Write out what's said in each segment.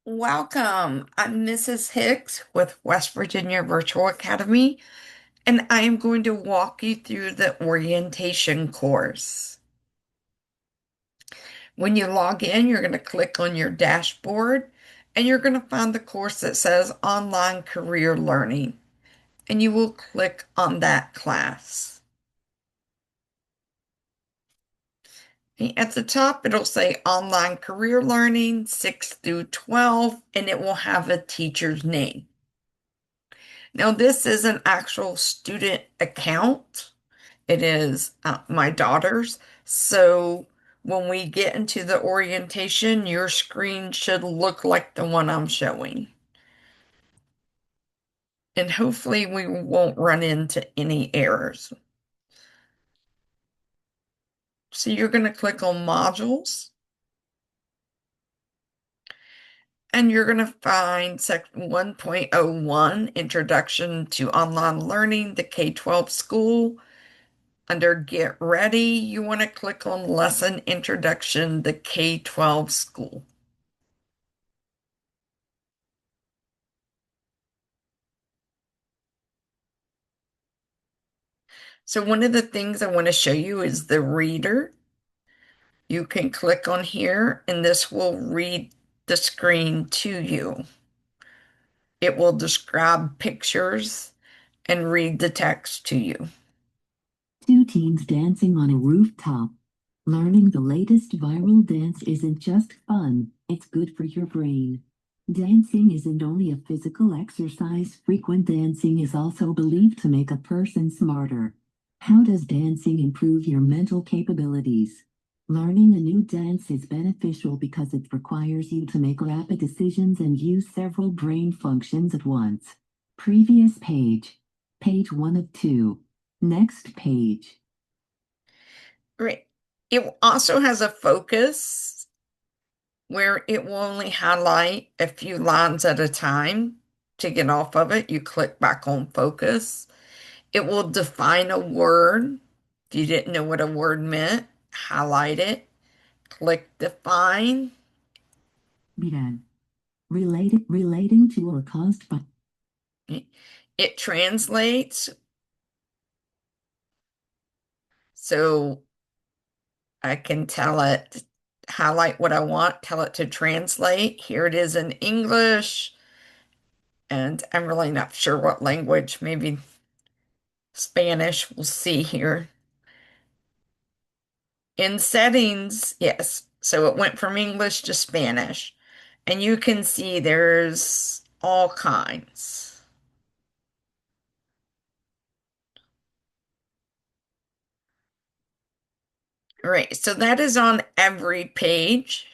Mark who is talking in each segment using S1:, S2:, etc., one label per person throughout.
S1: Welcome. I'm Mrs. Hicks with West Virginia Virtual Academy, and I am going to walk you through the orientation course. When you log in, you're going to click on your dashboard, and you're going to find the course that says Online Career Learning, and you will click on that class. At the top, it'll say Online Career Learning 6 through 12, and it will have a teacher's name. Now, this is an actual student account. It is my daughter's. So when we get into the orientation, your screen should look like the one I'm showing. And hopefully we won't run into any errors. So you're going to click on modules and you're going to find section 1.01, Introduction to Online Learning, the K-12 School. Under Get Ready, you want to click on Lesson Introduction, the K-12 School. So one of the things I want to show you is the reader. You can click on here and this will read the screen to you. It will describe pictures and read the text to you.
S2: Two teens dancing on a rooftop. Learning the latest viral dance isn't just fun, it's good for your brain. Dancing isn't only a physical exercise, frequent dancing is also believed to make a person smarter. How does dancing improve your mental capabilities? Learning a new dance is beneficial because it requires you to make rapid decisions and use several brain functions at once. Previous page. Page 1 of 2. Next page.
S1: Great. It also has a focus where it will only highlight a few lines at a time. To get off of it, you click back on focus. It will define a word. If you didn't know what a word meant, highlight it, click define.
S2: Miran. Relating to or caused by.
S1: It translates. So I can tell it, highlight what I want, tell it to translate. Here it is in English. And I'm really not sure what language, maybe Spanish. We'll see here. In settings, yes. So it went from English to Spanish. And you can see there's all kinds. Right. So that is on every page.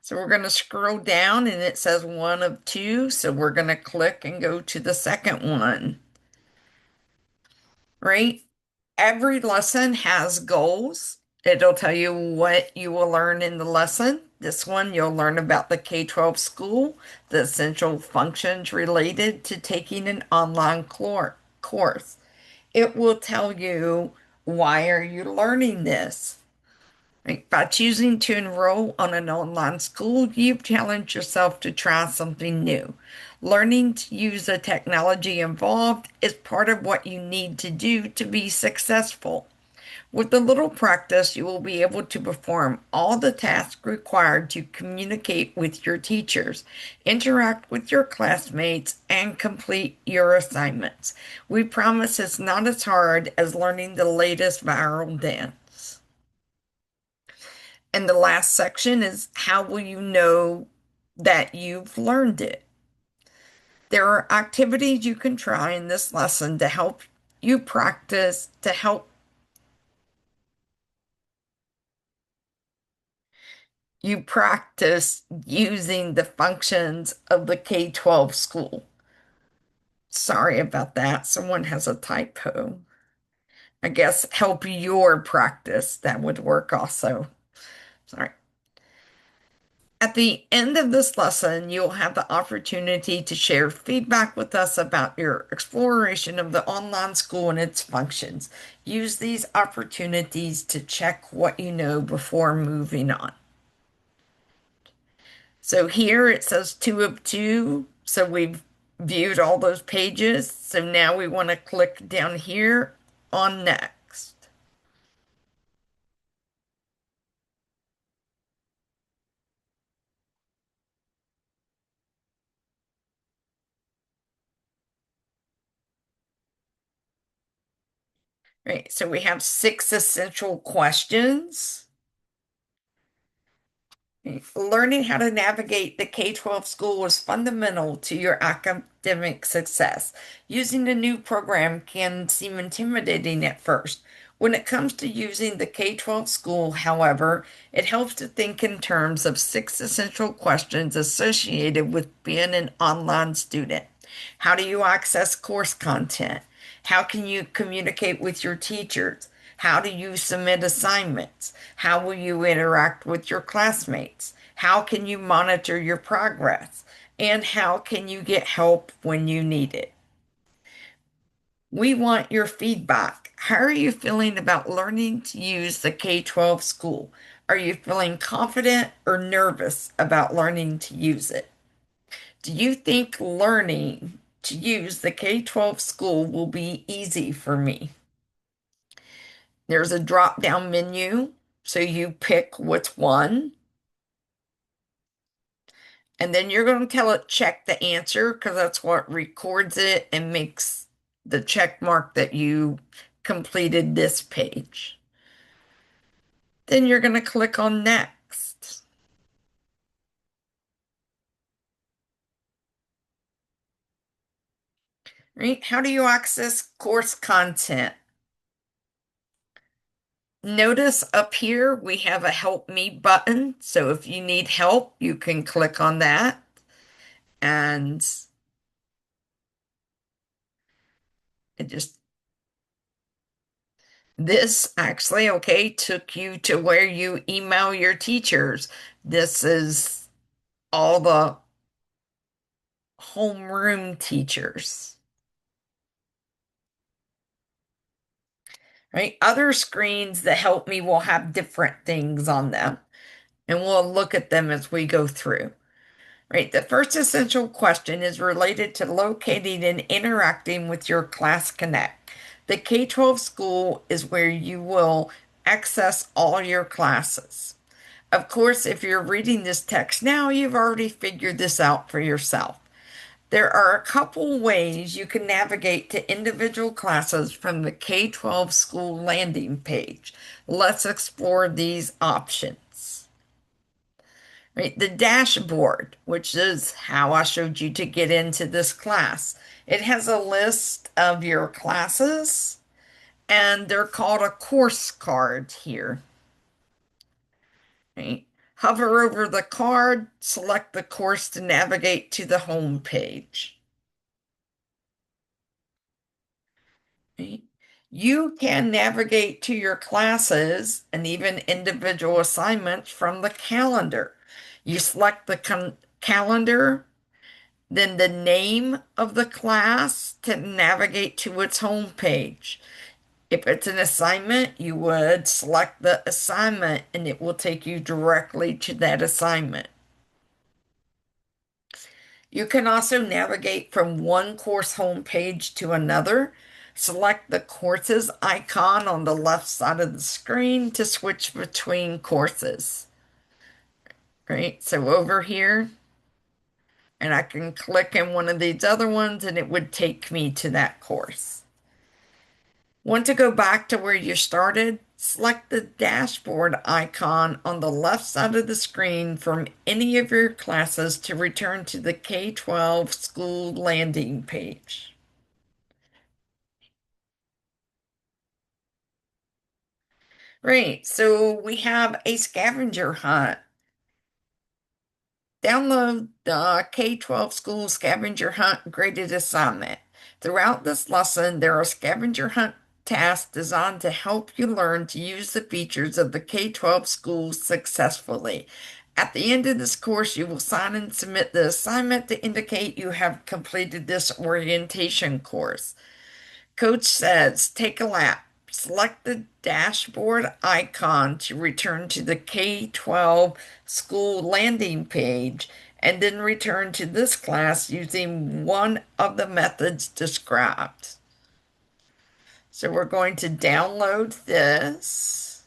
S1: So we're going to scroll down and it says 1 of 2. So we're going to click and go to the second one. Right? Every lesson has goals. It'll tell you what you will learn in the lesson. This one, you'll learn about the K-12 school, the essential functions related to taking an online course. It will tell you, why are you learning this? Like, by choosing to enroll on an online school, you've challenged yourself to try something new. Learning to use the technology involved is part of what you need to do to be successful. With a little practice, you will be able to perform all the tasks required to communicate with your teachers, interact with your classmates, and complete your assignments. We promise it's not as hard as learning the latest viral dance. And the last section is, how will you know that you've learned it? There are activities you can try in this lesson to help you practice, to help you practice using the functions of the K-12 school. Sorry about that. Someone has a typo. I guess help your practice. That would work also. Sorry. At the end of this lesson, you'll have the opportunity to share feedback with us about your exploration of the online school and its functions. Use these opportunities to check what you know before moving on. So here it says 2 of 2. So we've viewed all those pages. So now we want to click down here on next. Right. So we have 6 essential questions. Learning how to navigate the K-12 school is fundamental to your academic success. Using the new program can seem intimidating at first. When it comes to using the K-12 school, however, it helps to think in terms of 6 essential questions associated with being an online student. How do you access course content? How can you communicate with your teachers? How do you submit assignments? How will you interact with your classmates? How can you monitor your progress? And how can you get help when you need it? We want your feedback. How are you feeling about learning to use the K-12 school? Are you feeling confident or nervous about learning to use it? Do you think learning to use the K-12 school will be easy for me? There's a drop down menu, so you pick which one, and then you're going to tell it check the answer because that's what records it and makes the check mark that you completed this page. Then you're going to click on next. Right? How do you access course content? Notice up here we have a help me button. So if you need help, you can click on that. And it just, this actually, okay, took you to where you email your teachers. This is all the homeroom teachers, right? Other screens that help me will have different things on them, and we'll look at them as we go through. Right. The first essential question is related to locating and interacting with your Class Connect. The K-12 school is where you will access all your classes. Of course, if you're reading this text now, you've already figured this out for yourself. There are a couple ways you can navigate to individual classes from the K-12 school landing page. Let's explore these options. Right, the dashboard, which is how I showed you to get into this class. It has a list of your classes, and they're called a course card here. Right? Hover over the card, select the course to navigate to the home page. Right? You can navigate to your classes and even individual assignments from the calendar. You select the calendar, then the name of the class to navigate to its home page. If it's an assignment, you would select the assignment and it will take you directly to that assignment. You can also navigate from one course homepage to another. Select the courses icon on the left side of the screen to switch between courses. Right, so over here, and I can click in one of these other ones and it would take me to that course. Want to go back to where you started? Select the dashboard icon on the left side of the screen from any of your classes to return to the K-12 school landing page. Right, so we have a scavenger hunt. Download the K-12 School Scavenger Hunt Graded Assignment. Throughout this lesson, there are scavenger hunt tasks designed to help you learn to use the features of the K-12 school successfully. At the end of this course, you will sign and submit the assignment to indicate you have completed this orientation course. Coach says, take a lap. select the dashboard icon to return to the K-12 school landing page, and then return to this class using one of the methods described. So we're going to download this.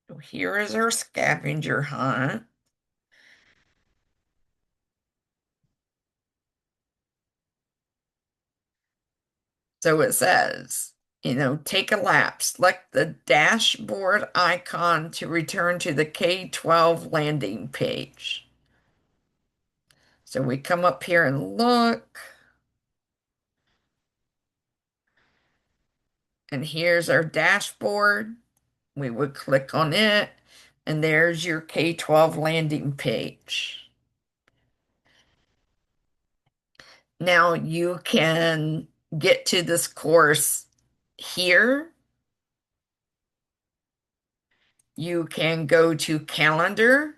S1: So here is our scavenger hunt. So it says, take a lap, select the dashboard icon to return to the K-12 landing page. So we come up here and look, and here's our dashboard. We would click on it, and there's your K-12 landing page. Now you can get to this course here. You can go to calendar.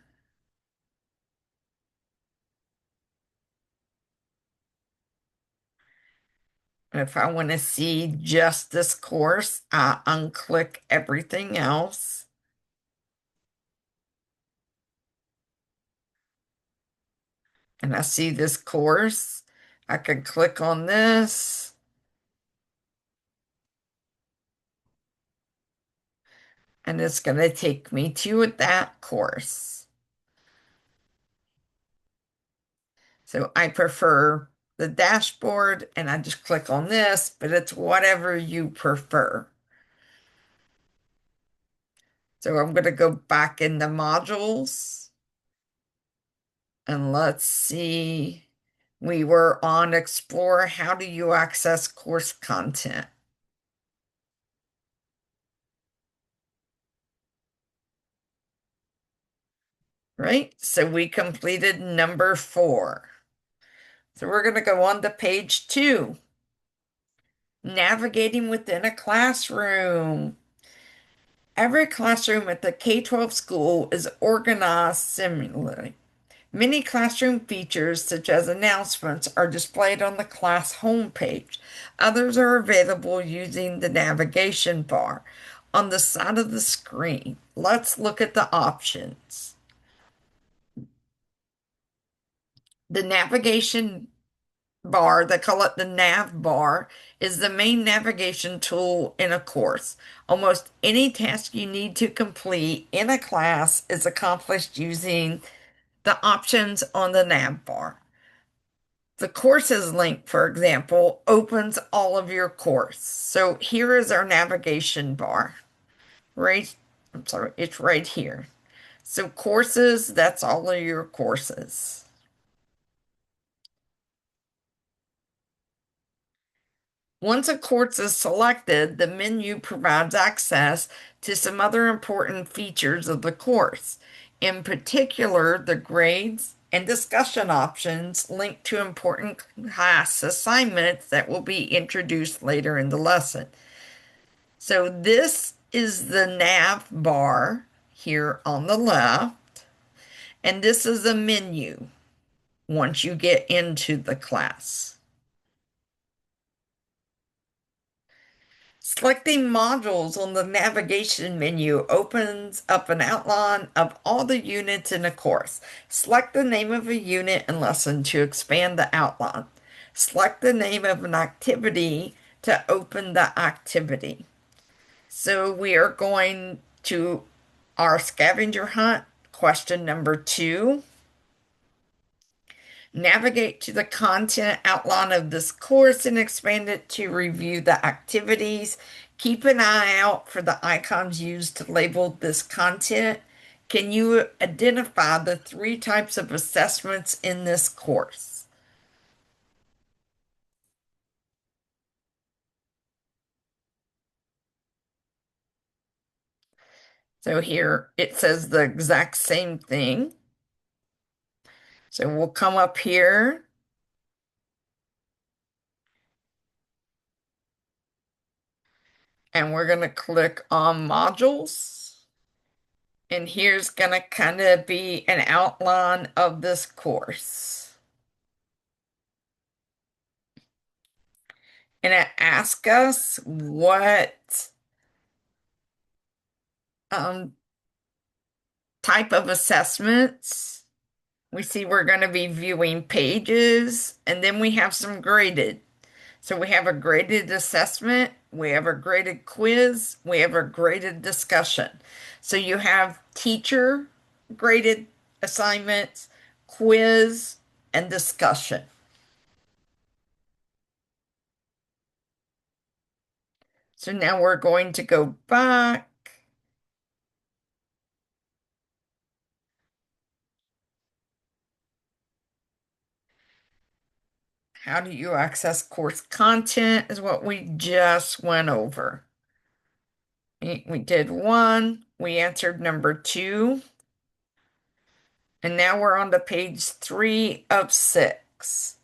S1: If I want to see just this course, I unclick everything else. And I see this course. I can click on this. And it's going to take me to that course. So I prefer the dashboard and I just click on this, but it's whatever you prefer. So I'm going to go back in the modules and let's see. We were on Explore. How do you access course content? Right? So we completed number 4. So we're going to go on to page 2. Navigating within a classroom. Every classroom at the K-12 school is organized similarly. Many classroom features, such as announcements, are displayed on the class homepage. Others are available using the navigation bar on the side of the screen. Let's look at the options. The navigation bar, they call it the nav bar, is the main navigation tool in a course. Almost any task you need to complete in a class is accomplished using the options on the nav bar. The courses link, for example, opens all of your course. So here is our navigation bar. I'm sorry, it's right here. So courses, that's all of your courses. Once a course is selected, the menu provides access to some other important features of the course. In particular, the grades and discussion options linked to important class assignments that will be introduced later in the lesson. So this is the nav bar here on the left, and this is a menu once you get into the class. Selecting modules on the navigation menu opens up an outline of all the units in a course. Select the name of a unit and lesson to expand the outline. Select the name of an activity to open the activity. So we are going to our scavenger hunt, question number 2. Navigate to the content outline of this course and expand it to review the activities. Keep an eye out for the icons used to label this content. Can you identify the 3 types of assessments in this course? So here it says the exact same thing. So we'll come up here and we're going to click on modules. And here's going to kind of be an outline of this course. And it asks us what um, type of assessments. We see we're going to be viewing pages, and then we have some graded. So we have a graded assessment, we have a graded quiz, we have a graded discussion. So you have teacher graded assignments, quiz, and discussion. So now we're going to go back. How do you access course content is what we just went over. We did one, we answered number two, and now we're on to page 3 of 6.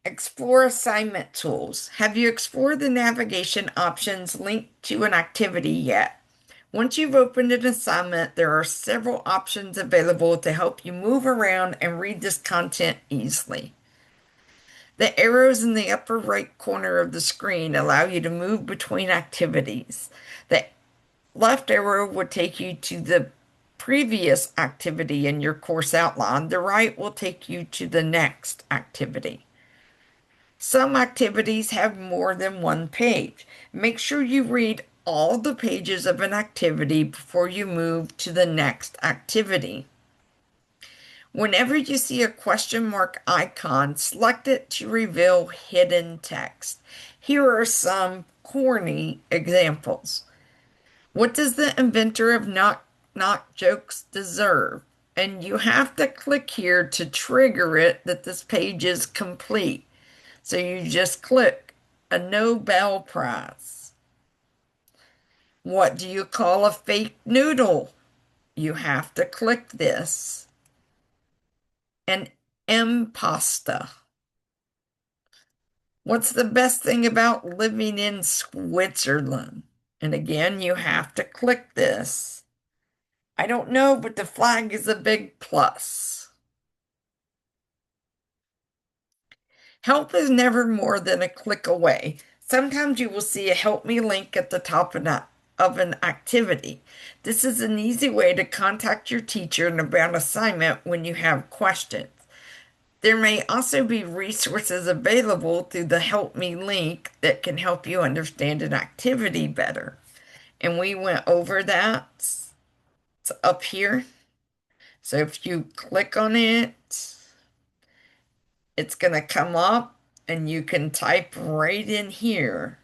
S1: Explore assignment tools. Have you explored the navigation options linked to an activity yet? Once you've opened an assignment, there are several options available to help you move around and read this content easily. The arrows in the upper right corner of the screen allow you to move between activities. The left arrow will take you to the previous activity in your course outline. The right will take you to the next activity. Some activities have more than one page. Make sure you read all the pages of an activity before you move to the next activity. Whenever you see a question mark icon, select it to reveal hidden text. Here are some corny examples. What does the inventor of knock knock jokes deserve? And you have to click here to trigger it that this page is complete. So you just click a Nobel Prize. What do you call a fake noodle? You have to click this. An impasta. What's the best thing about living in Switzerland? And again, you have to click this. I don't know, but the flag is a big plus. Help is never more than a click away. Sometimes you will see a help me link at the top of an activity. This is an easy way to contact your teacher about assignment when you have questions. There may also be resources available through the help me link that can help you understand an activity better. And we went over that. It's up here. So if you click on it, it's going to come up and you can type right in here.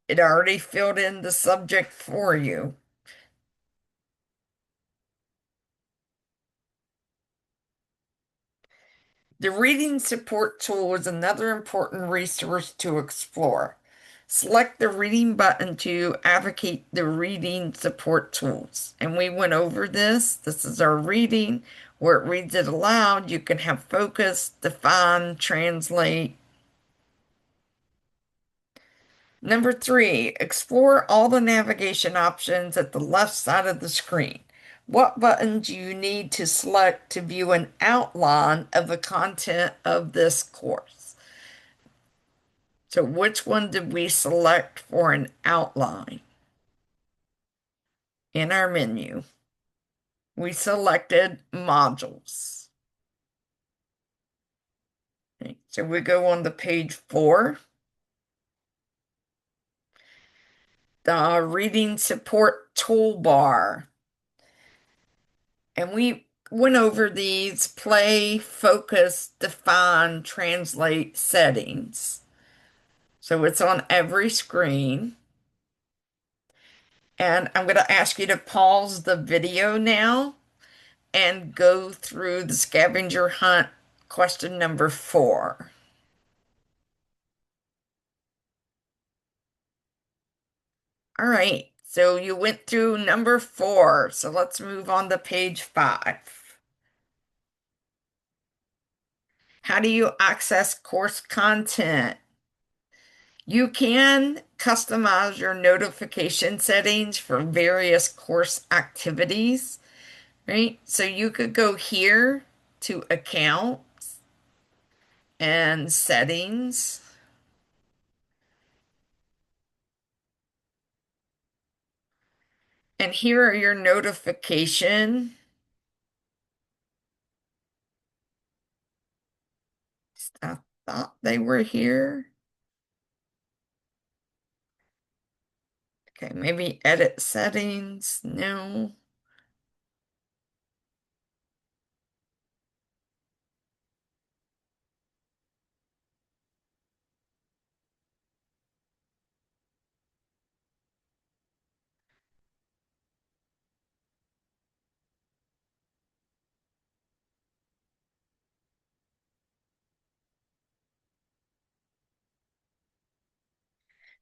S1: It already filled in the subject for you. The reading support tool is another important resource to explore. Select the reading button to advocate the reading support tools. And we went over this. This is our reading where it reads it aloud. You can have focus, define, translate. Number 3, explore all the navigation options at the left side of the screen. What button do you need to select to view an outline of the content of this course? So which one did we select for an outline in our menu? We selected modules. Okay, so we go on to page 4. The reading support toolbar. And we went over these play, focus, define, translate settings. So it's on every screen. And I'm going to ask you to pause the video now and go through the scavenger hunt question number 4. All right, so you went through number 4. So let's move on to page 5. How do you access course content? You can customize your notification settings for various course activities, right? So you could go here to accounts and settings. And here are your notification. I thought they were here. Okay, maybe edit settings. No.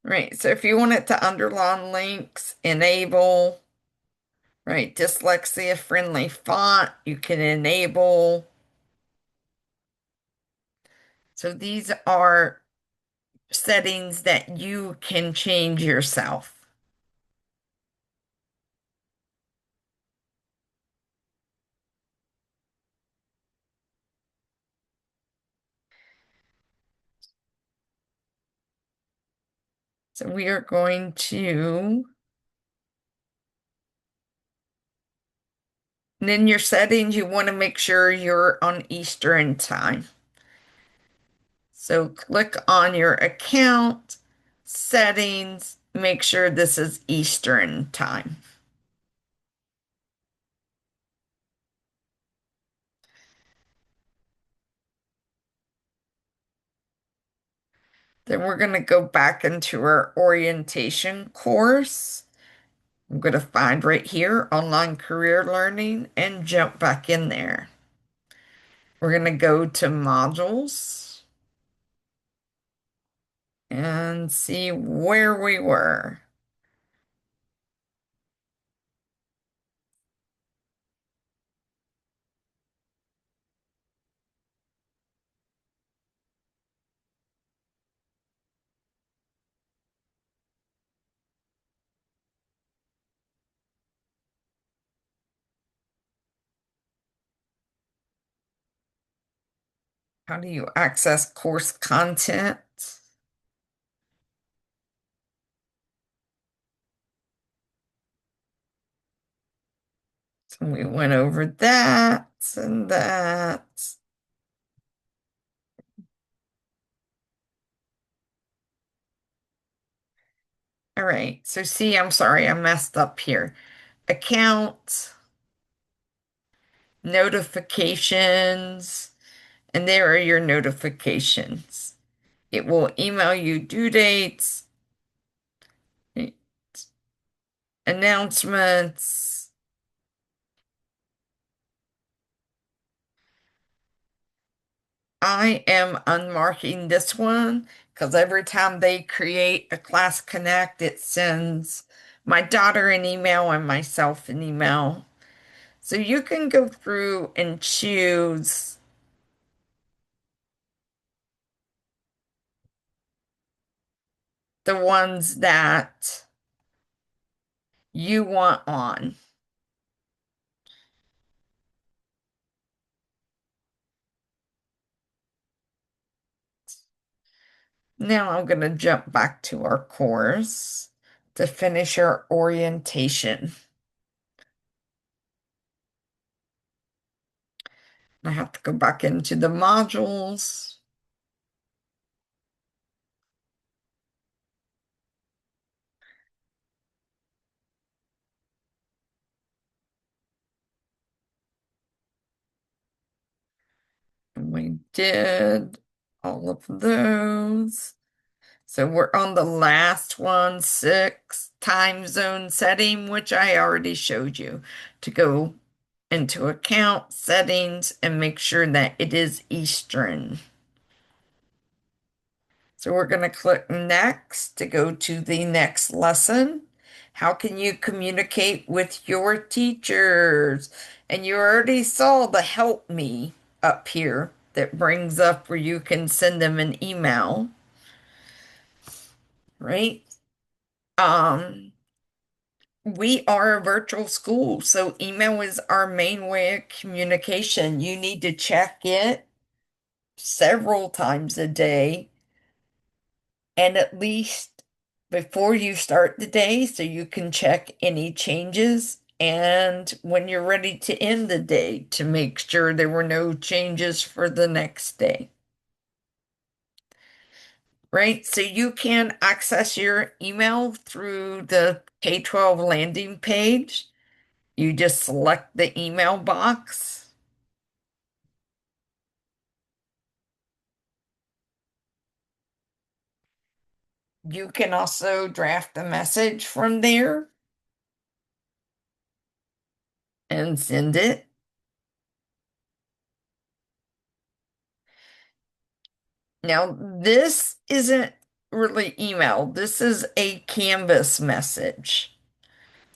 S1: Right, so if you want it to underline links, enable, right, dyslexia friendly font, you can enable. So these are settings that you can change yourself. So we are going to, and in your settings, you want to make sure you're on Eastern time. So click on your account, settings, make sure this is Eastern time. Then we're going to go back into our orientation course. I'm going to find right here, online career learning, and jump back in there. We're going to go to modules and see where we were. How do you access course content? So we went over that and that. All right, so see, I'm sorry, I messed up here. Account, notifications, and there are your notifications. It will email you due dates, announcements. I am unmarking this one because every time they create a Class Connect, it sends my daughter an email and myself an email. So you can go through and choose the ones that you want on. Now I'm going to jump back to our course to finish our orientation. I have to go back into the modules. And we did all of those. So we're on the last one, 6 time zone setting, which I already showed you to go into account settings and make sure that it is Eastern. So we're going to click next to go to the next lesson. How can you communicate with your teachers? And you already saw the help me up here that brings up where you can send them an email, right? Um, we are a virtual school, so email is our main way of communication. You need to check it several times a day, and at least before you start the day so you can check any changes, and when you're ready to end the day to make sure there were no changes for the next day. Right? So you can access your email through the K-12 landing page. You just select the email box. You can also draft a message from there and send it. Now, this isn't really email. This is a Canvas message,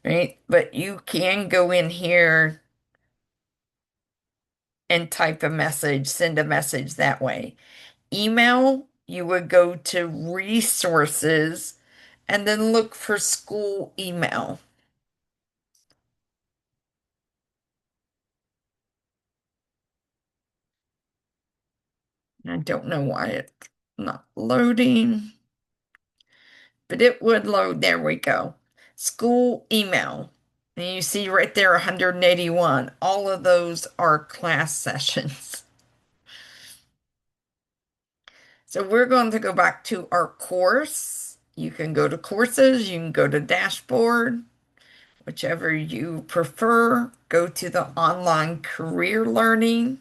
S1: right? But you can go in here and type a message, send a message that way. Email, you would go to resources and then look for school email. I don't know why it's not loading, but it would load. There we go. School email. And you see right there 181. All of those are class sessions. So we're going to go back to our course. You can go to courses, you can go to dashboard, whichever you prefer. Go to the online career learning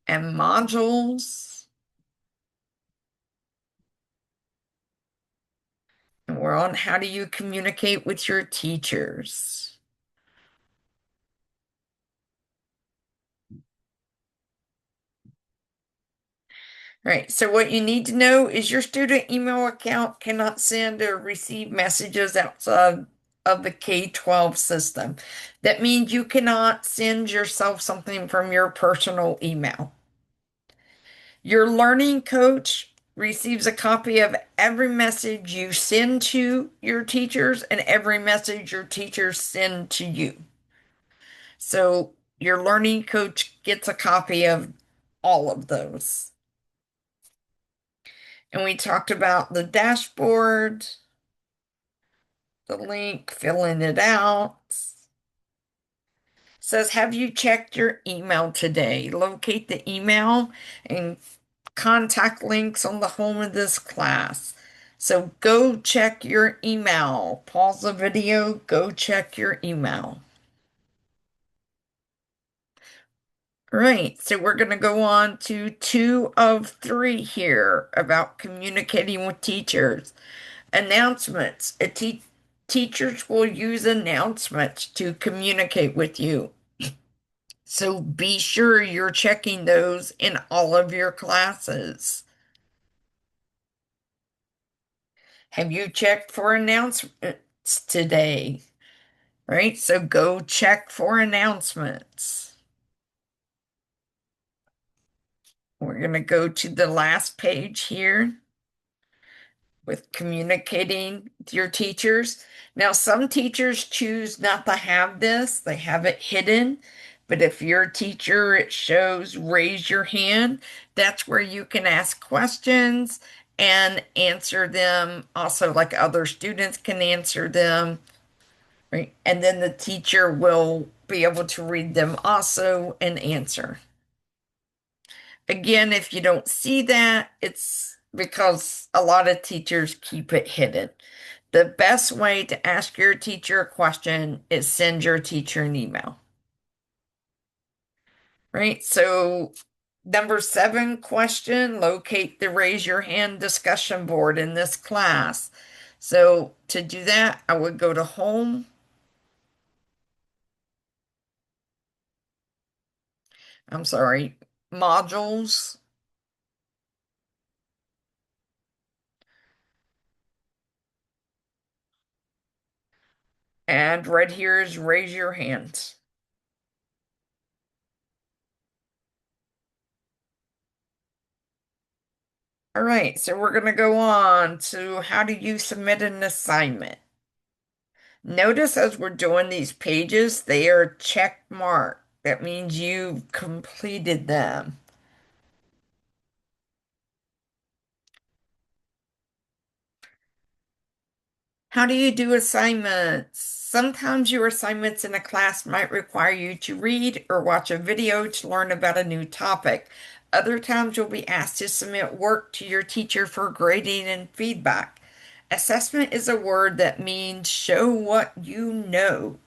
S1: and modules. And we're on how do you communicate with your teachers. Right. So what you need to know is your student email account cannot send or receive messages outside of the K-12 system. That means you cannot send yourself something from your personal email. Your learning coach receives a copy of every message you send to your teachers and every message your teachers send to you. So your learning coach gets a copy of all of those. And we talked about the dashboard, the link, filling it out. Says, have you checked your email today? Locate the email and contact links on the home of this class. So go check your email. Pause the video, go check your email. All right, so we're going to go on to 2 of 3 here about communicating with teachers. Announcements. Teachers will use announcements to communicate with you. So be sure you're checking those in all of your classes. Have you checked for announcements today? Right? So go check for announcements. We're going to go to the last page here with communicating with your teachers. Now, some teachers choose not to have this, they have it hidden. But if you're a teacher, it shows raise your hand. That's where you can ask questions and answer them. Also, like other students can answer them, right? And then the teacher will be able to read them also and answer. Again, if you don't see that, it's because a lot of teachers keep it hidden. The best way to ask your teacher a question is send your teacher an email. Right? So, number 7 question, locate the raise your hand discussion board in this class. So, to do that, I would go to home. I'm sorry, modules. And right here is raise your hand. All right, so we're going to go on to how do you submit an assignment. Notice as we're doing these pages, they are check marked. That means you've completed them. How do you do assignments? Sometimes your assignments in a class might require you to read or watch a video to learn about a new topic. Other times you'll be asked to submit work to your teacher for grading and feedback. Assessment is a word that means show what you know.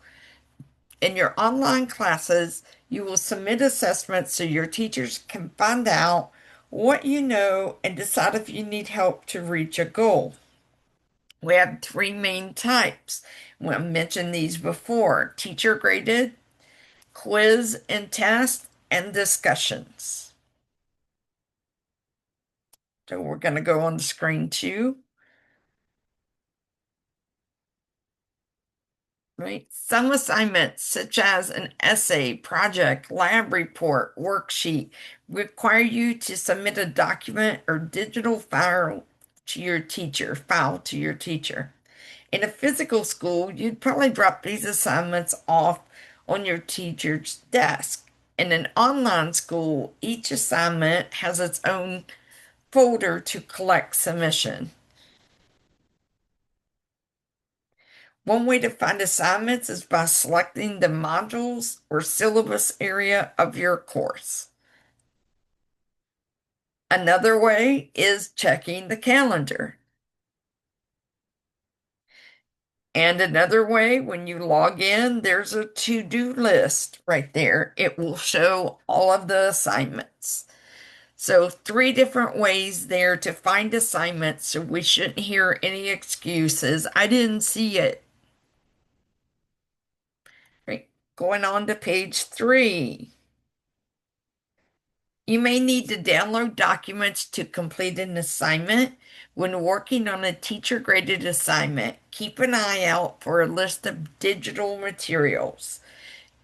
S1: In your online classes, you will submit assessments so your teachers can find out what you know and decide if you need help to reach a goal. We have three main types. We mentioned these before: teacher graded, quiz and test, and discussions. So we're going to go on the screen too. Right? Some assignments, such as an essay, project, lab report, worksheet, require you to submit a document or digital file to your teacher. In a physical school, you'd probably drop these assignments off on your teacher's desk. In an online school, each assignment has its own folder to collect submission. One way to find assignments is by selecting the modules or syllabus area of your course. Another way is checking the calendar. And another way, when you log in, there's a to-do list right there. It will show all of the assignments. So, three different ways there to find assignments, so we shouldn't hear any excuses. I didn't see it. Right. Going on to page 3. You may need to download documents to complete an assignment. When working on a teacher-graded assignment, keep an eye out for a list of digital materials.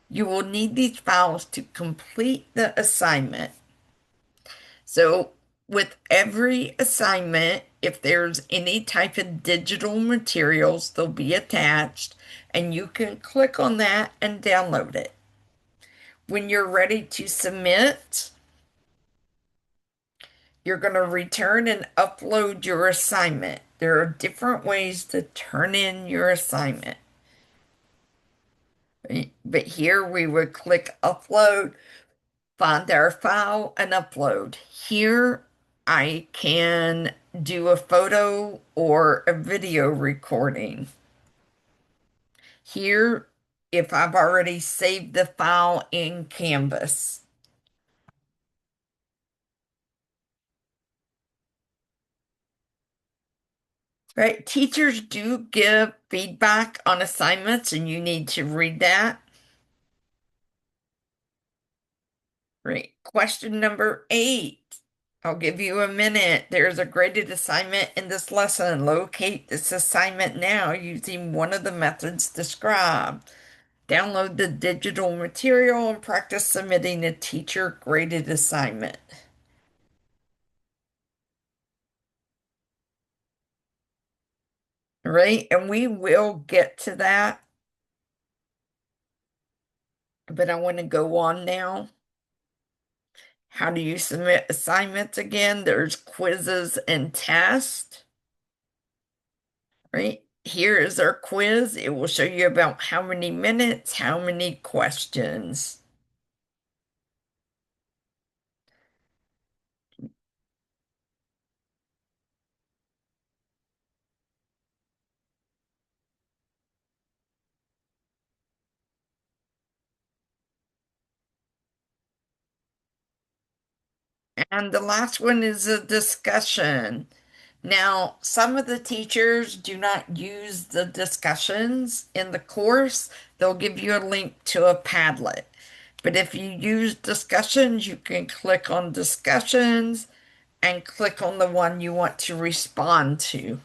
S1: You will need these files to complete the assignment. So, with every assignment, if there's any type of digital materials, they'll be attached, and you can click on that and download it. When you're ready to submit, you're going to return and upload your assignment. There are different ways to turn in your assignment. But here we would click upload, find our file, and upload. Here I can do a photo or a video recording. Here, if I've already saved the file in Canvas. Right, teachers do give feedback on assignments, and you need to read that. Right, question number 8. I'll give you a minute. There's a graded assignment in this lesson. Locate this assignment now using one of the methods described. Download the digital material and practice submitting a teacher graded assignment. Right, and we will get to that, but I want to go on now. How do you submit assignments again? There's quizzes and tests. Right? Here is our quiz. It will show you about how many minutes, how many questions. And the last one is a discussion. Now, some of the teachers do not use the discussions in the course. They'll give you a link to a Padlet. But if you use discussions, you can click on discussions and click on the one you want to respond to.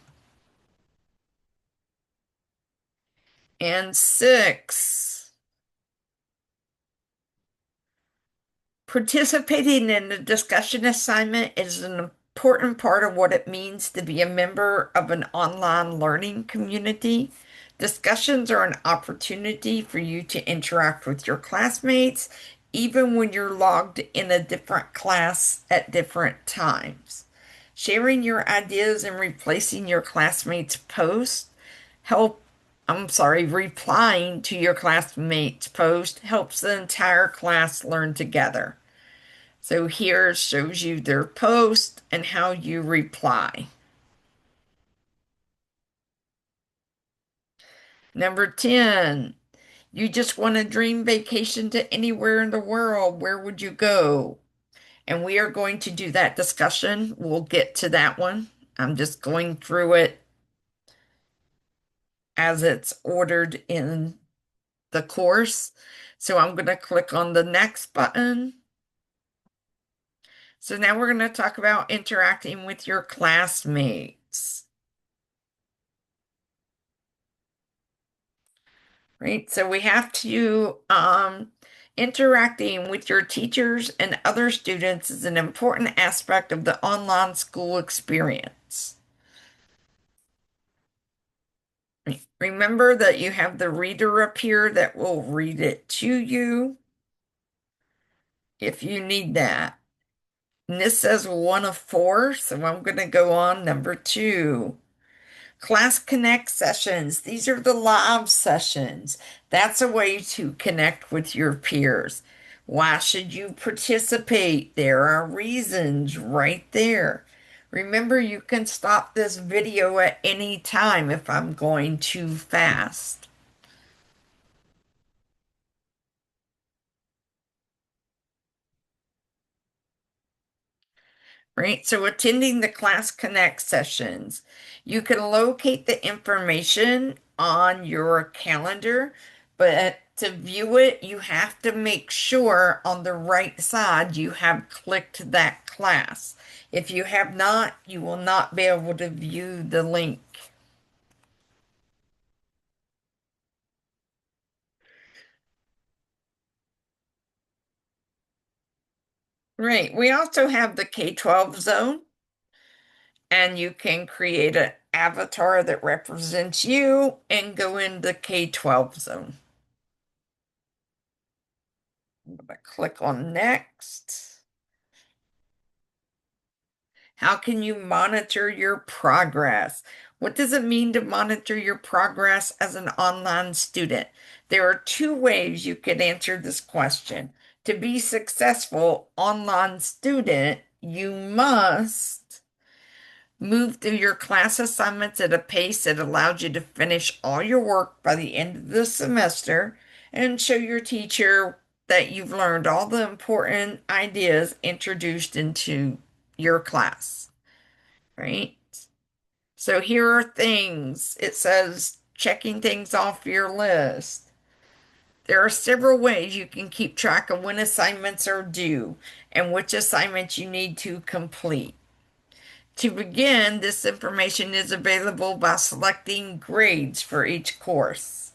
S1: And 6, participating in a discussion assignment is an important part of what it means to be a member of an online learning community. Discussions are an opportunity for you to interact with your classmates, even when you're logged in a different class at different times. Sharing your ideas and replacing your classmates' posts help, I'm sorry, replying to your classmates' post helps the entire class learn together. So here shows you their post and how you reply. Number 10, you just want a dream vacation to anywhere in the world. Where would you go? And we are going to do that discussion. We'll get to that one. I'm just going through it as it's ordered in the course. So I'm going to click on the next button. So now we're going to talk about interacting with your classmates. Right? So we have to interacting with your teachers and other students is an important aspect of the online school experience. Remember that you have the reader up here that will read it to you if you need that. And this says one of four, so I'm going to go on number 2. Class Connect sessions. These are the live sessions. That's a way to connect with your peers. Why should you participate? There are reasons right there. Remember, you can stop this video at any time if I'm going too fast. Right? So attending the Class Connect sessions, you can locate the information on your calendar, but to view it, you have to make sure on the right side you have clicked that class. If you have not, you will not be able to view the link. Right. We also have the K-12 zone, and you can create an avatar that represents you and go in the K-12 zone. I'm going to click on next. How can you monitor your progress? What does it mean to monitor your progress as an online student? There are two ways you could answer this question. To be successful online student, you must move through your class assignments at a pace that allows you to finish all your work by the end of the semester and show your teacher that you've learned all the important ideas introduced into your class, right? So here are things. It says checking things off your list. There are several ways you can keep track of when assignments are due and which assignments you need to complete. To begin, this information is available by selecting grades for each course.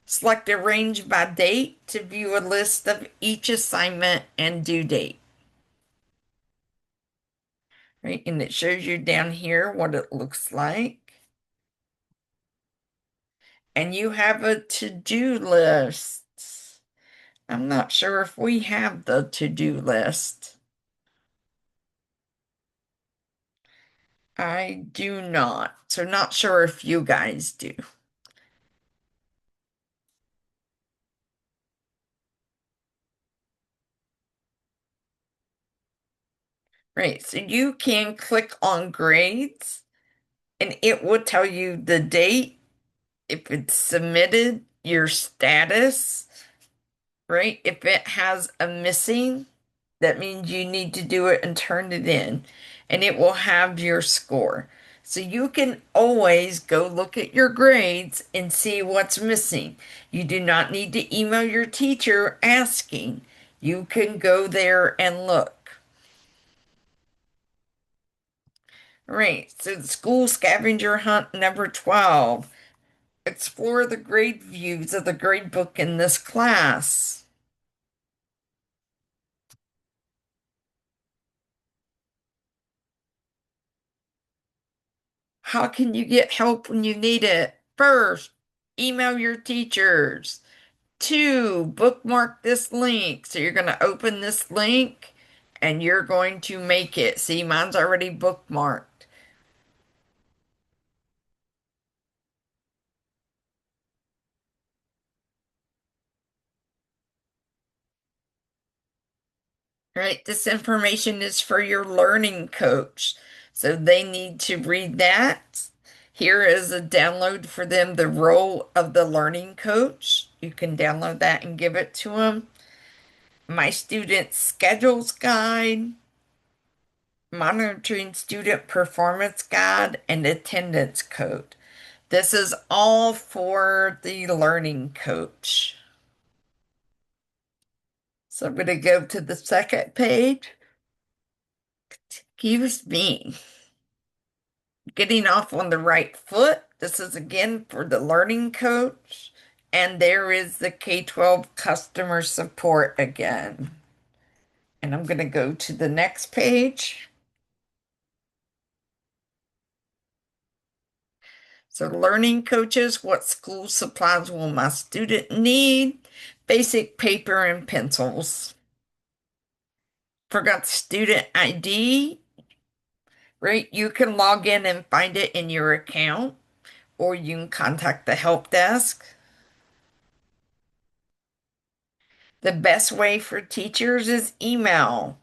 S1: Select Arrange by date to view a list of each assignment and due date. Right, and it shows you down here what it looks like. And you have a to-do list. I'm not sure if we have the to-do list. I do not, so not sure if you guys do. Right, so you can click on grades and it will tell you the date, if it's submitted, your status, right? If it has a missing, that means you need to do it and turn it in, and it will have your score. So you can always go look at your grades and see what's missing. You do not need to email your teacher asking. You can go there and look. Right, so the school scavenger hunt number 12. Explore the grade views of the grade book in this class. How can you get help when you need it? First, email your teachers. 2, bookmark this link. So you're going to open this link and you're going to make it. See, mine's already bookmarked. Right, this information is for your learning coach. So they need to read that. Here is a download for them, the role of the learning coach. You can download that and give it to them. My student schedules guide, monitoring student performance guide, and attendance code. This is all for the learning coach. So I'm going to go to the second page. Excuse me. Getting off on the right foot. This is again for the learning coach. And there is the K-12 customer support again. And I'm going to go to the next page. So learning coaches, what school supplies will my student need? Basic paper and pencils. Forgot the student ID, right? You can log in and find it in your account, or you can contact the help desk. The best way for teachers is email.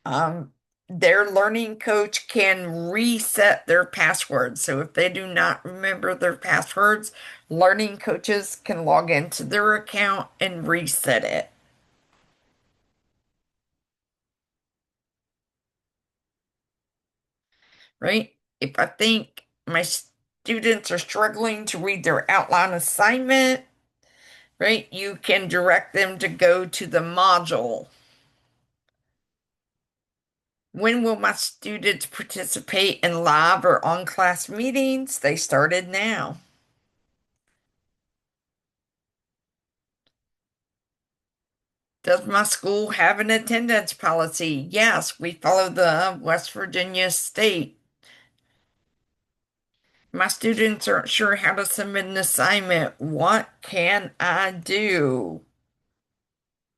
S1: Um, their learning coach can reset their passwords. So if they do not remember their passwords, learning coaches can log into their account and reset it, right? If I think my students are struggling to read their outline assignment, right, you can direct them to go to the module. When will my students participate in live or on-class meetings? They started now. Does my school have an attendance policy? Yes, we follow the West Virginia state. My students aren't sure how to submit an assignment. What can I do?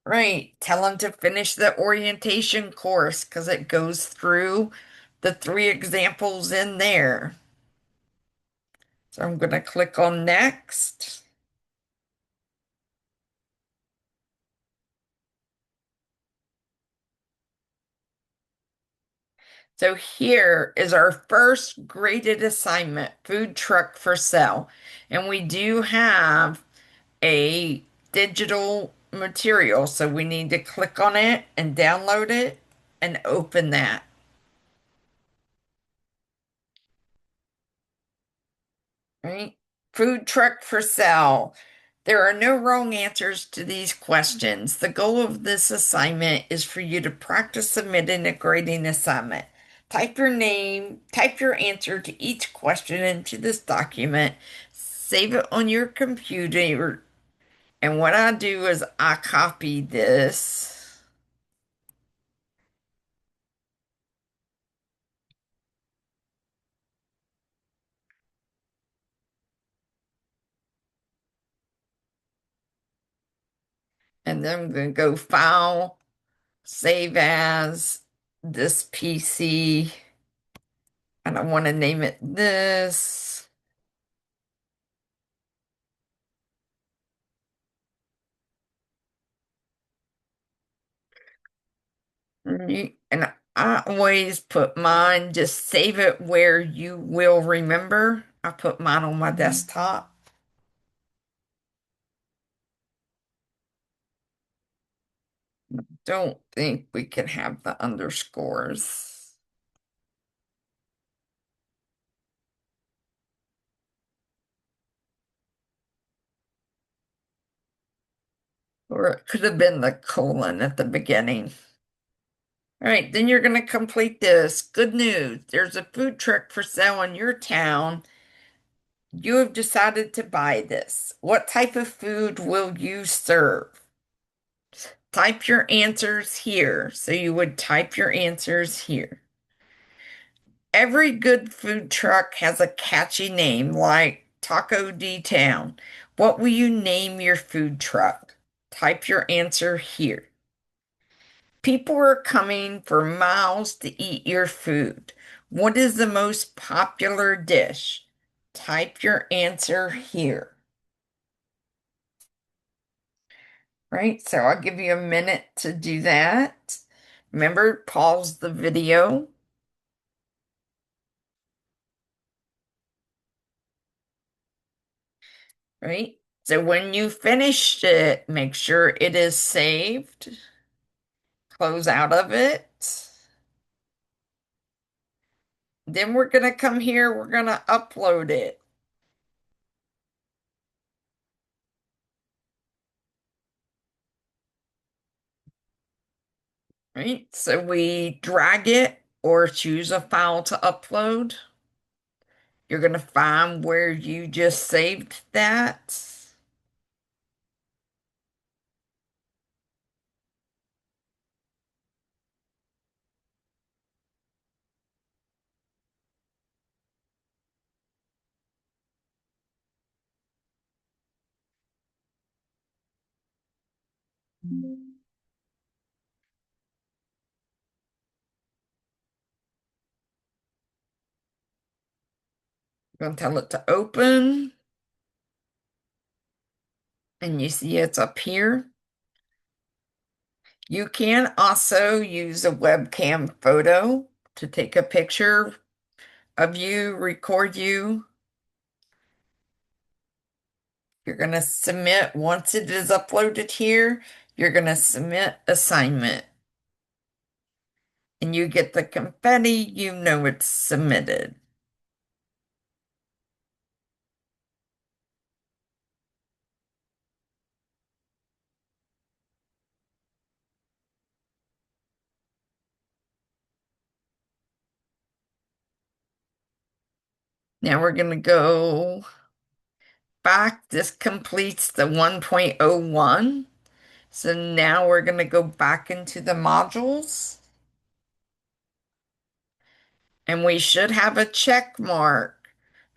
S1: Right, tell them to finish the orientation course because it goes through the three examples in there. So I'm going to click on next. So here is our first graded assignment, food truck for sale. And we do have a digital material, so we need to click on it and download it and open that. Right? Food truck for sale. There are no wrong answers to these questions. The goal of this assignment is for you to practice submitting a grading assignment. Type your name, type your answer to each question into this document, save it on your computer, and what I do is I copy this and then I'm going to go file, save as this PC, and I want to name it this. And I always put mine, just save it where you will remember. I put mine on my desktop. Don't think we can have the underscores. Or it could have been the colon at the beginning. All right, then you're going to complete this. Good news. There's a food truck for sale in your town. You have decided to buy this. What type of food will you serve? Type your answers here. So you would type your answers here. Every good food truck has a catchy name like Taco D Town. What will you name your food truck? Type your answer here. People are coming for miles to eat your food. What is the most popular dish? Type your answer here. right? So I'll give you a minute to do that. Remember, pause the video, right? So when you finished it, make sure it is saved. Close out of it. Then we're going to come here, we're going to upload it, right? So we drag it or choose a file to upload. You're going to find where you just saved that. You're going to tell it to open, and you see it's up here. You can also use a webcam photo to take a picture of you, record you. You're going to submit once it is uploaded here, you're going to submit assignment and you get the confetti, you know it's submitted. Now we're going to go back. This completes the 1.01. So now we're going to go back into the modules and we should have a check mark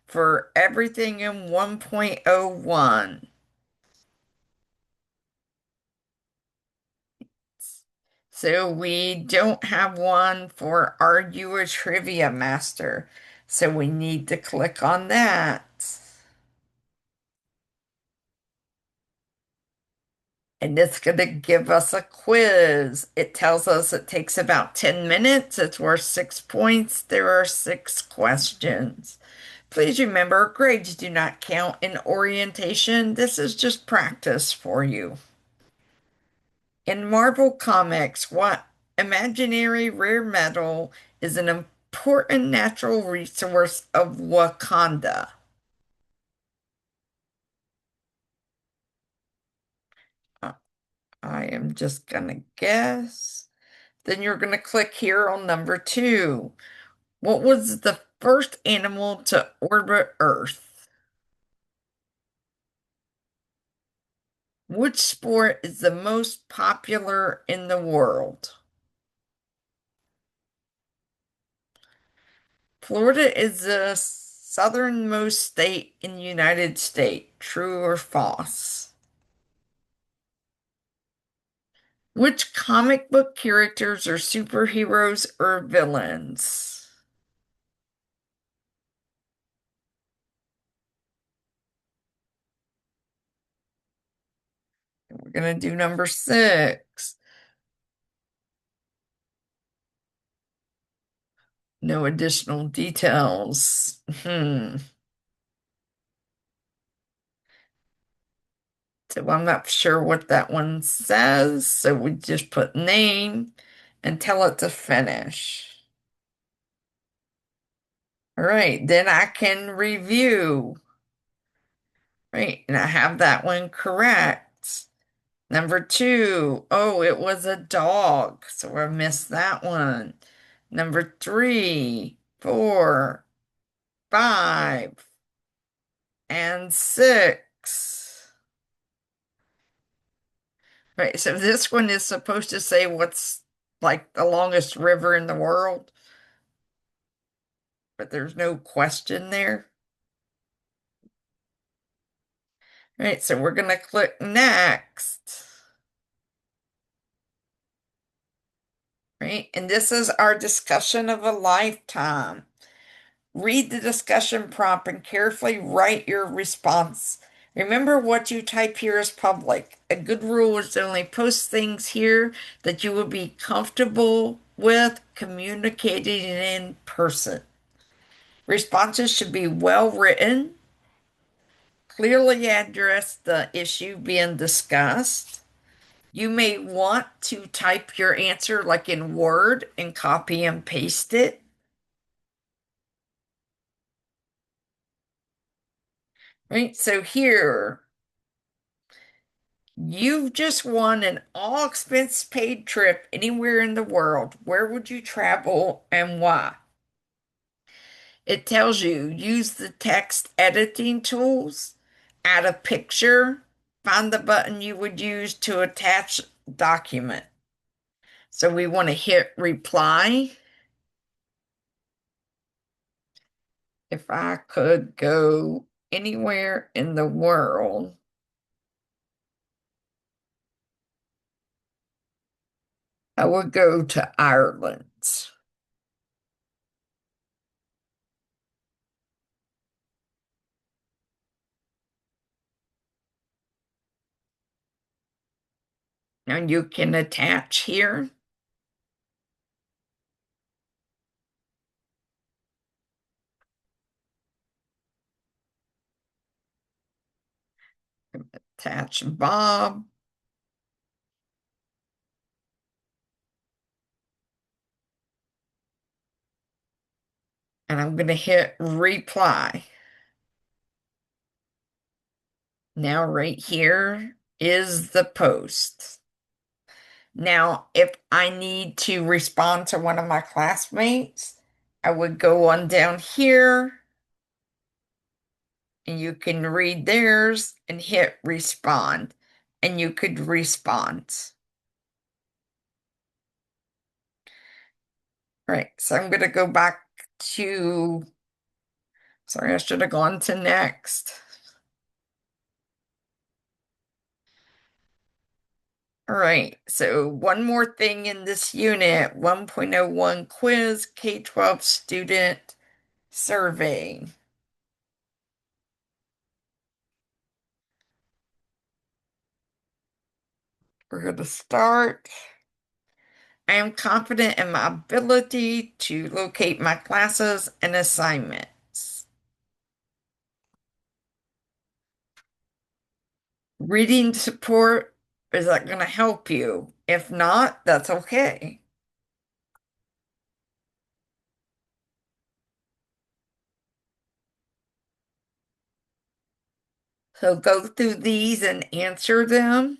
S1: for everything in 1.01. So we don't have one for Are You a Trivia Master? So we need to click on that. And it's going to give us a quiz. It tells us it takes about 10 minutes. It's worth 6 points. There are 6 questions. Please remember, grades do not count in orientation. This is just practice for you. In Marvel Comics, what imaginary rare metal is an important natural resource of Wakanda? Uh, I am just gonna guess. Then you're gonna click here on number 2. What was the first animal to orbit Earth? Which sport is the most popular in the world? Florida is the southernmost state in the United States. True or false? Which comic book characters are superheroes or villains? We're going to do number 6. No additional details. So I'm not sure what that one says. So we just put name and tell it to finish. All right, then I can review. Right, and I have that one correct. Number 2, oh, it was a dog, so I missed that one. Number 3, 4, 5, and 6. Right, so this one is supposed to say what's like the longest river in the world, but there's no question there. Right, so we're going to click next. Right, and this is our discussion of a lifetime. Read the discussion prompt and carefully write your response Remember, what you type here is public. A good rule is to only post things here that you will be comfortable with communicating in person. Responses should be well written, clearly address the issue being discussed. You may want to type your answer like in Word and copy and paste it. Right? So here, you've just won an all expense paid trip anywhere in the world. Where would you travel and why? It tells you use the text editing tools, add a picture, find the button you would use to attach document. So we want to hit reply. If I could go anywhere in the world, I would go to Ireland. Now you can attach here. Attach Bob. And I'm going to hit reply. Now, right here is the post. Now, if I need to respond to one of my classmates, I would go on down here and you can read theirs and hit respond, and you could respond. Right, so I'm going to go back to, sorry, I should have gone to next. All right, so one more thing in this unit, 1.01 quiz, K-12 student survey. We're going to start. I am confident in my ability to locate my classes and assignments. Reading support, is that going to help you? If not, that's okay. So go through these and answer them.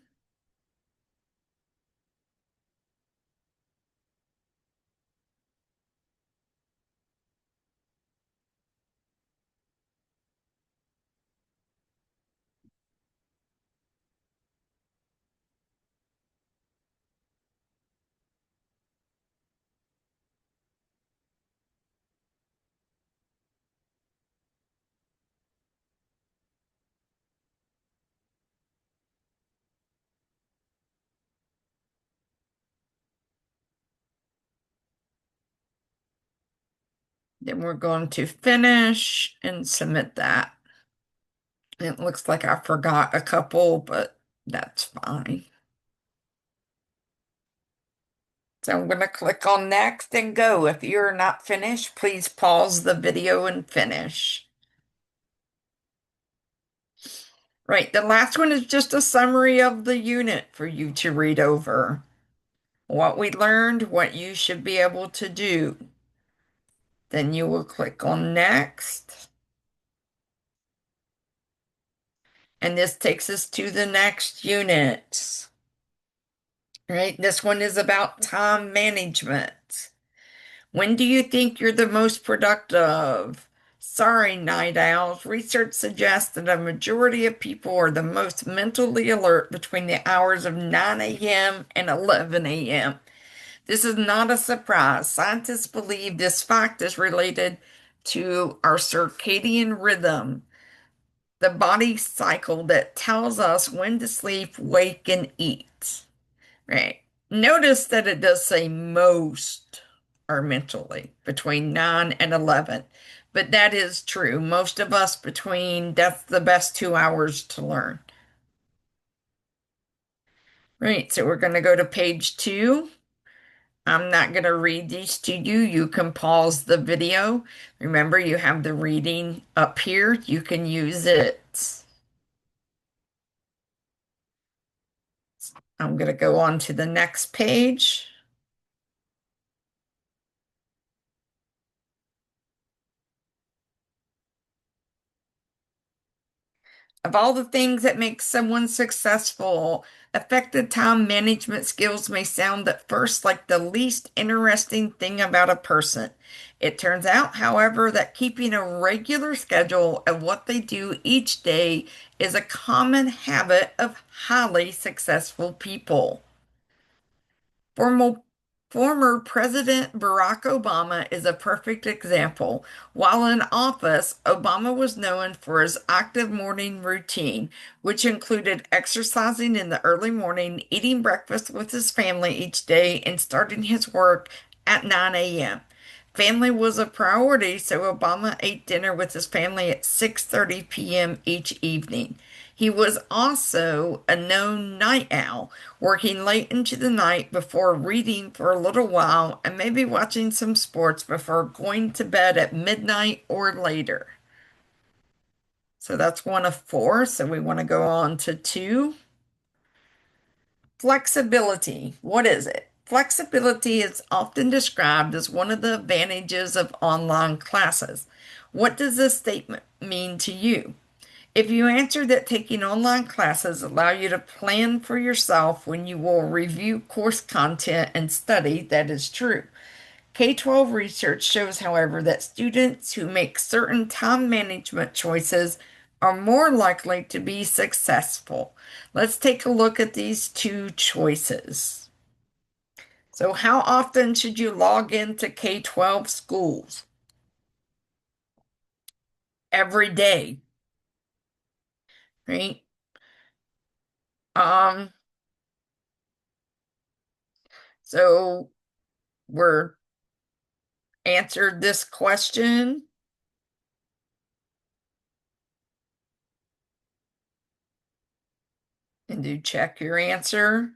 S1: Then we're going to finish and submit that. It looks like I forgot a couple, but that's fine. So I'm going to click on next and go. If you're not finished, please pause the video and finish. Right, the last one is just a summary of the unit for you to read over. What we learned, what you should be able to do. Then you will click on next. And this takes us to the next unit. Right, this one is about time management. When do you think you're the most productive? Sorry, night owls. Research suggests that a majority of people are the most mentally alert between the hours of 9 a.m. and 11 a.m. This is not a surprise. Scientists believe this fact is related to our circadian rhythm, the body cycle that tells us when to sleep, wake, and eat. Right. Notice that it does say most are mentally between 9 and 11, But that is true. Most of us that's the best 2 hours to learn. Right, so we're going to go to page 2. I'm not going to read these to you. You can pause the video. Remember, you have the reading up here. You can use it. I'm going to go on to the next page. Of all the things that make someone successful, effective time management skills may sound at first like the least interesting thing about a person. It turns out, however, that keeping a regular schedule of what they do each day is a common habit of highly successful people. Formal, Former President Barack Obama is a perfect example. While in office, Obama was known for his active morning routine, which included exercising in the early morning, eating breakfast with his family each day, and starting his work at 9 a.m. Family was a priority, so Obama ate dinner with his family at 6:30 p.m. each evening. He was also a known night owl, working late into the night before reading for a little while and maybe watching some sports before going to bed at midnight or later. So that's one of four. So we want to go on to two. Flexibility. What is it? Flexibility is often described as one of the advantages of online classes. What does this statement mean to you? If you answer that taking online classes allow you to plan for yourself when you will review course content and study, that is true. K-12 research shows, however, that students who make certain time management choices are more likely to be successful. Let's take a look at these two choices. So, how often should you log into K-12 schools? Every day, right? Um, so we're answered this question and do check your answer.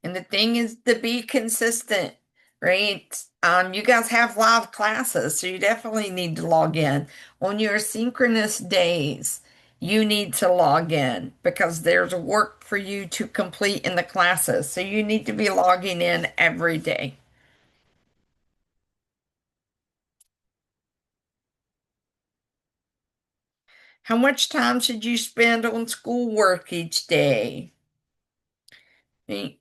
S1: And the thing is to be consistent, right? You guys have live classes, so you definitely need to log in. On your synchronous days, you need to log in because there's work for you to complete in the classes. So you need to be logging in every day. How much time should you spend on schoolwork each day? Right?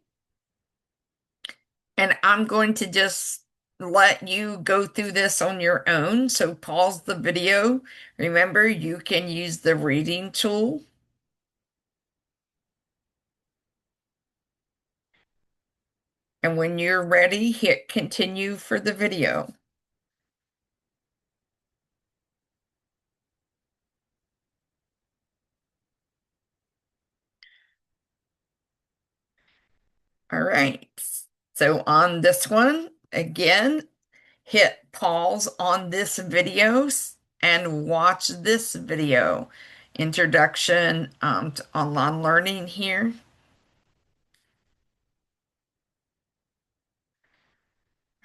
S1: And I'm going to just let you go through this on your own. So pause the video. Remember, you can use the reading tool. And when you're ready, hit continue for the video. All right. So on this one, again, hit pause on this video and watch this video. Introduction to online learning here.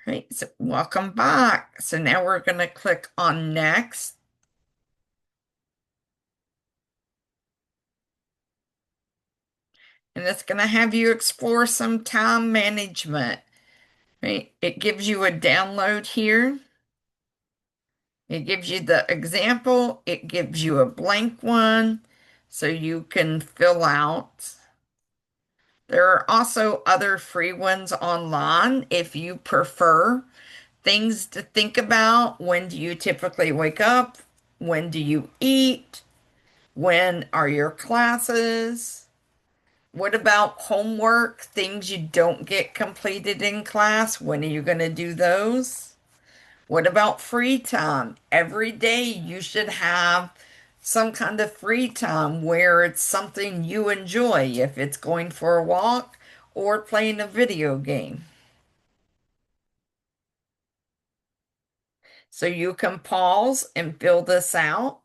S1: Right, so welcome back. So now we're going to click on next. And it's going to have you explore some time management. Right? It gives you a download here. It gives you the example. It gives you a blank one so you can fill out. There are also other free ones online if you prefer. Things to think about. When do you typically wake up? When do you eat? When are your classes? What about homework? Things you don't get completed in class? When are you going to do those? What about free time? Every day you should have some kind of free time where it's something you enjoy, if it's going for a walk or playing a video game. So you can pause and fill this out.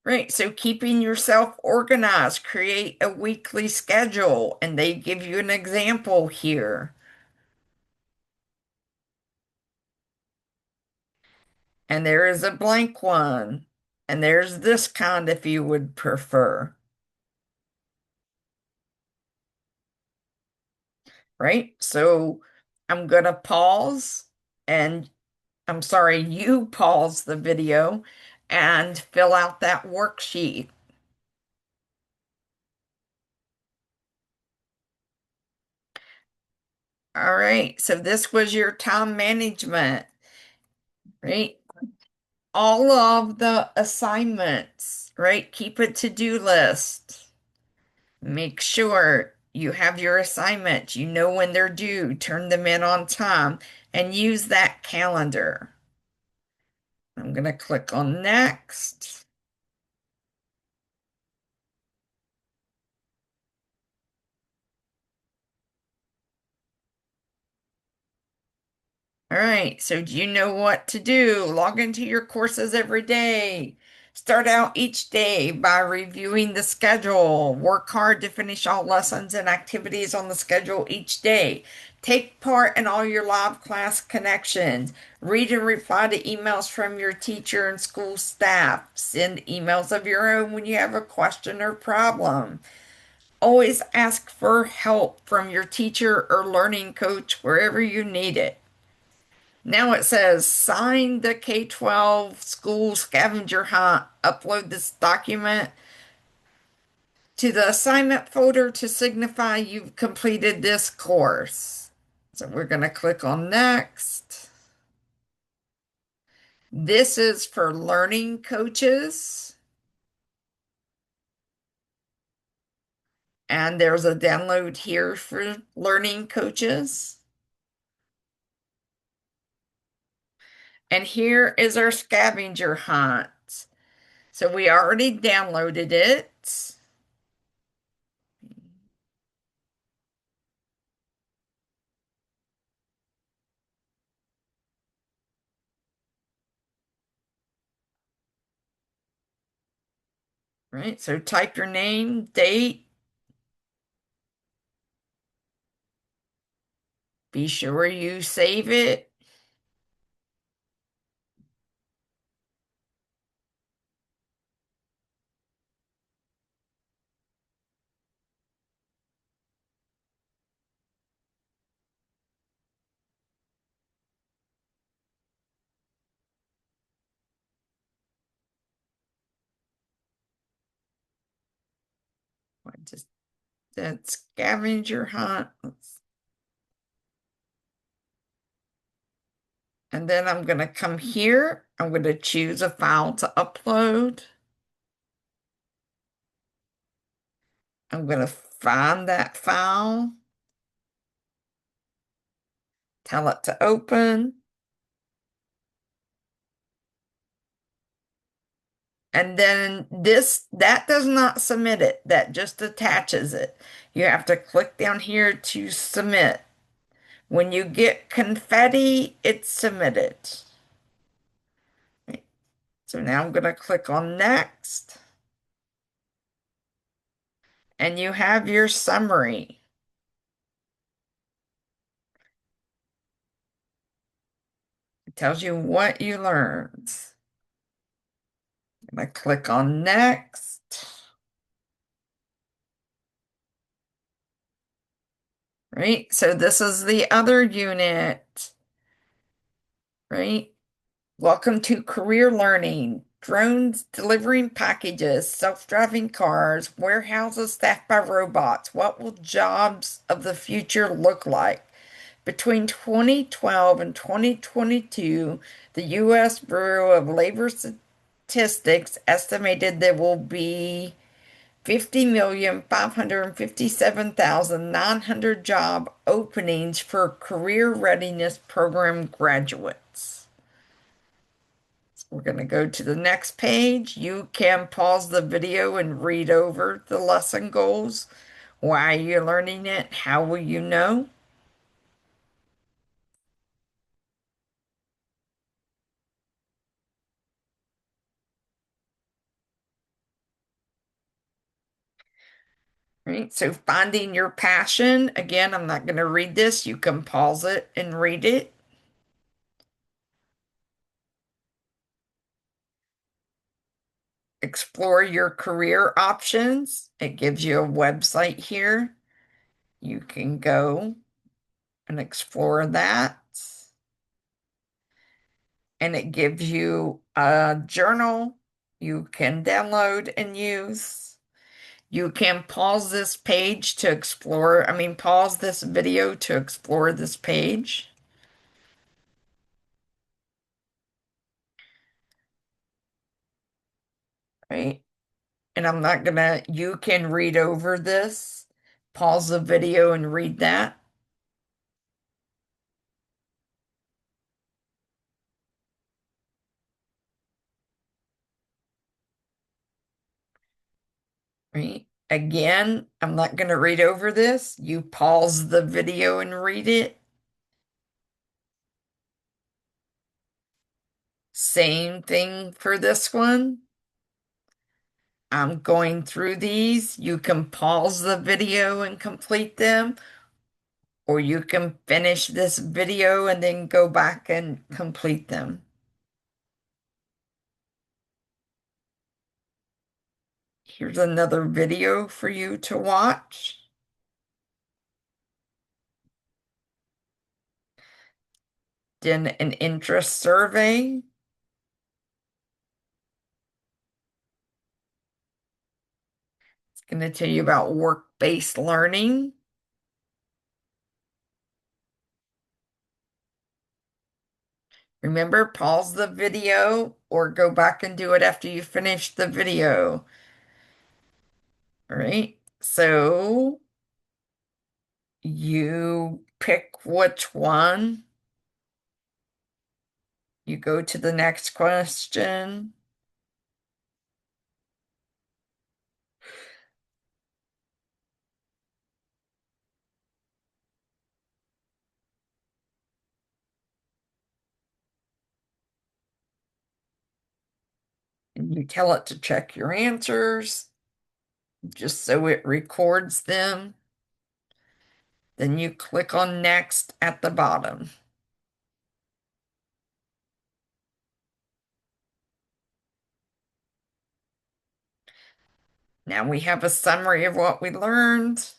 S1: Right, so keeping yourself organized, create a weekly schedule, and they give you an example here. And there is a blank one, and there's this kind if you would prefer. Right, so I'm gonna pause, and I'm sorry, you pause the video and fill out that worksheet. All right, so this was your time management, right? All of the assignments, right? Keep a to-do list. Make sure you have your assignments, you know when they're due, turn them in on time, and use that calendar. I'm going to click on next. All right, so do you know what to do? Log into your courses every day. Start out each day by reviewing the schedule. Work hard to finish all lessons and activities on the schedule each day. Take part in all your live class connections. Read and reply to emails from your teacher and school staff. Send emails of your own when you have a question or problem. Always ask for help from your teacher or learning coach wherever you need it. Now it says sign the K-12 school scavenger hunt. Upload this document to the assignment folder to signify you've completed this course. So we're going to click on next. This is for learning coaches. And there's a download here for learning coaches. And here is our scavenger hunt. So we already downloaded it. Right, so type your name, date, be sure you save it. I just that scavenger hunt. And then I'm going to come here. I'm going to choose a file to upload. I'm going to find that file, tell it to open. And then that does not submit it. That just attaches it. You have to click down here to submit. When you get confetti, it's submitted. So now I'm going to click on next. And you have your summary. It tells you what you learned. I'm going to click on next. Right? So this is the other unit, right? Welcome to career learning. Drones delivering packages, self-driving cars, warehouses staffed by robots. What will jobs of the future look like? Between 2012 and 2022, the U.S. Bureau of Labor Statistics estimated there will be 50,557,900 job openings for career readiness program graduates. So we're going to go to the next page. You can pause the video and read over the lesson goals, Why are you learning it? How will you know? Right? So finding your passion, again, I'm not going to read this. You can pause it and read it. Explore your career options. It gives you a website here. You can go and explore that. And it gives you a journal you can download and use. You can pause this page to explore, I mean, pause this video to explore this page, right? And I'm not gonna, you can read over this, pause the video and read that, right? Again, I'm not gonna read over this. You pause the video and read it. Same thing for this one. I'm going through these. You can pause the video and complete them, or you can finish this video and then go back and complete them. Here's another video for you to watch. Then an interest survey. It's going to tell you about work-based learning. Remember, pause the video or go back and do it after you finish the video. All right. So you pick which one. You go to the next question. And you tell it to check your answers just so it records them. Then you click on next at the bottom. Now we have a summary of what we learned.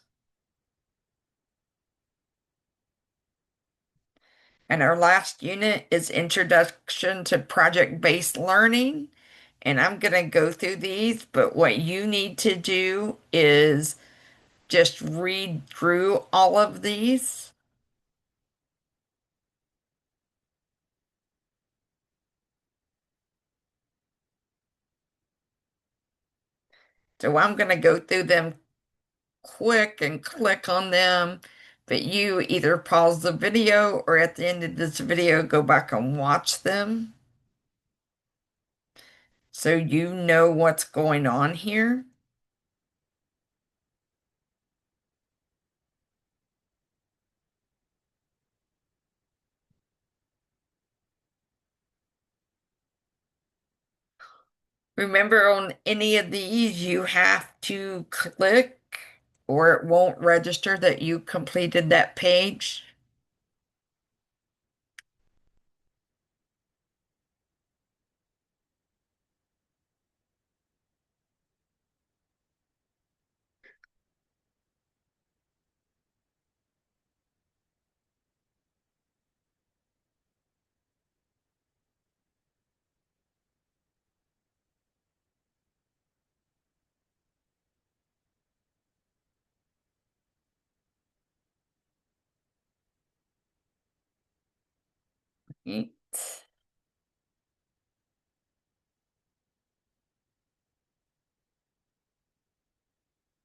S1: And our last unit is Introduction to Project-Based Learning. And I'm going to go through these, but what you need to do is just read through all of these. So I'm going to go through them quick and click on them, but you either pause the video or at the end of this video, go back and watch them so you know what's going on here. Remember, on any of these, you have to click or it won't register that you completed that page.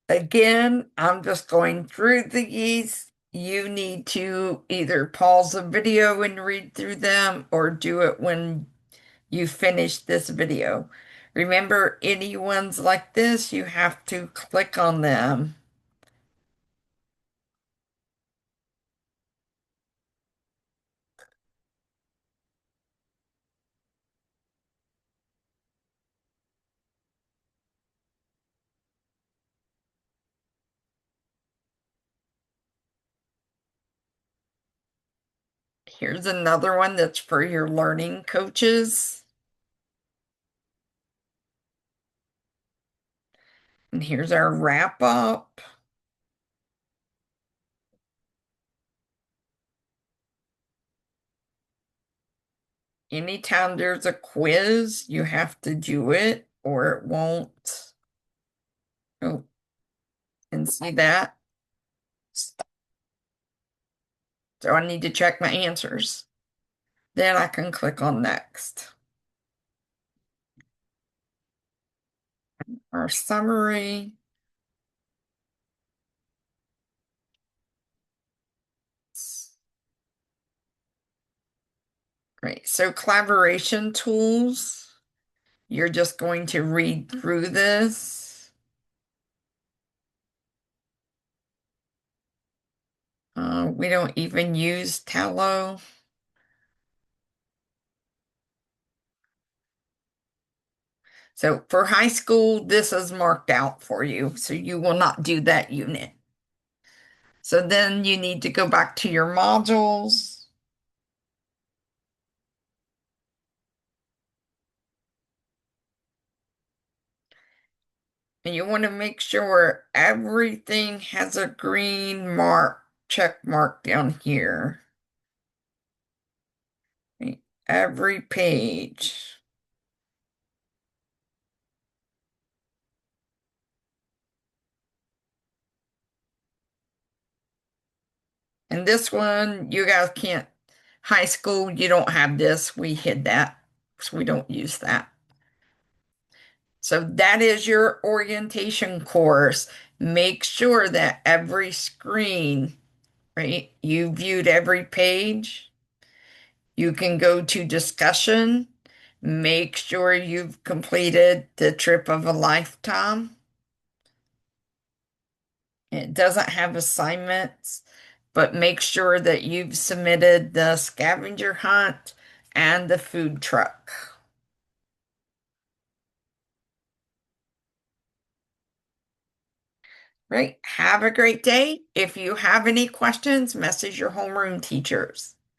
S1: Again, I'm just going through these. You need to either pause the video and read through them or do it when you finish this video. Remember, any ones like this, you have to click on them. Here's another one that's for your learning coaches. And here's our wrap up. Anytime there's a quiz, you have to do it or it won't. Oh, and see that? So I need to check my answers. Then I can click on next. Our summary. Great. So collaboration tools. You're just going to read through this. We don't even use Tableau. So for high school, this is marked out for you. So you will not do that unit. So then you need to go back to your modules. And you want to make sure everything has a green mark, check mark down here. Right? Every page. And this one, you guys can't, high school, you don't have this. We hid that, so we don't use that. So that is your orientation course. Make sure that every screen, right, you viewed every page. You can go to discussion. Make sure you've completed the trip of a lifetime. It doesn't have assignments, but make sure that you've submitted the scavenger hunt and the food truck. Right. Have a great day. If you have any questions, message your homeroom teachers.